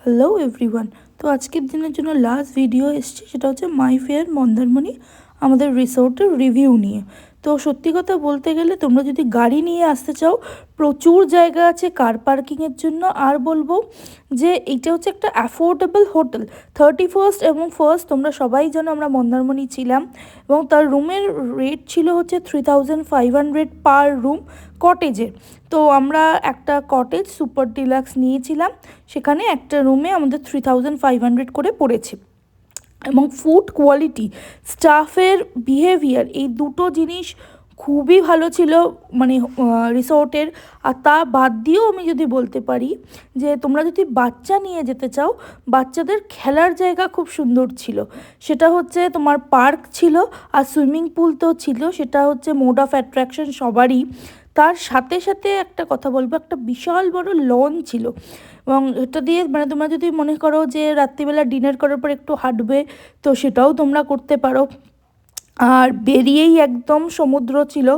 Hello everyone. তো আজকের দিনের জন্য লাস্ট ভিডিও এসছে, সেটা হচ্ছে মাই ফেয়ার মন্দারমণি আমাদের রিসোর্টের রিভিউ নিয়ে। তো সত্যি কথা বলতে গেলে তোমরা যদি গাড়ি নিয়ে আসতে চাও, প্রচুর জায়গা আছে কার পার্কিংয়ের জন্য। আর বলবো যে এইটা হচ্ছে একটা অ্যাফোর্ডেবল হোটেল। 31st এবং 1st তোমরা সবাই জানো আমরা মন্দারমণি ছিলাম, এবং তার রুমের রেট ছিল হচ্ছে 3500 পার রুম কটেজের। তো আমরা একটা কটেজ সুপার ডিলাক্স নিয়েছিলাম, সেখানে একটা রুমে আমাদের 3500 করে পড়েছে। এবং ফুড কোয়ালিটি, স্টাফের বিহেভিয়ার, এই দুটো জিনিস খুবই ভালো ছিল মানে রিসোর্টের। আর তা বাদ দিয়েও আমি যদি বলতে পারি যে তোমরা যদি বাচ্চা নিয়ে যেতে চাও, বাচ্চাদের খেলার জায়গা খুব সুন্দর ছিল। সেটা হচ্ছে তোমার পার্ক ছিল, আর সুইমিং পুল তো ছিল, সেটা হচ্ছে মোড অফ অ্যাট্রাকশন সবারই। তার সাথে সাথে একটা কথা বলবো, একটা বিশাল বড় লন ছিল, এবং এটা দিয়ে মানে তোমরা যদি মনে করো যে রাত্রিবেলা ডিনার করার পর একটু হাঁটবে, তো সেটাও তোমরা করতে পারো। আর বেরিয়েই একদম সমুদ্র ছিল।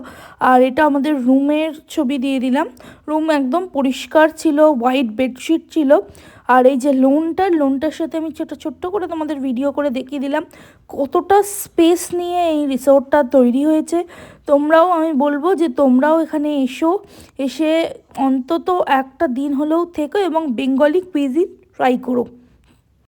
আর এটা আমাদের রুমের ছবি দিয়ে দিলাম। রুম একদম পরিষ্কার ছিল, হোয়াইট বেডশিট ছিল। আর এই যে লোনটার সাথে আমি ছোট্ট করে তোমাদের ভিডিও করে দেখিয়ে দিলাম কতটা স্পেস নিয়ে এই রিসোর্টটা তৈরি হয়েছে। তোমরাও, আমি বলবো যে তোমরাও এখানে এসে অন্তত একটা দিন হলেও থেকো এবং বেঙ্গলি কুইজিন ট্রাই করো।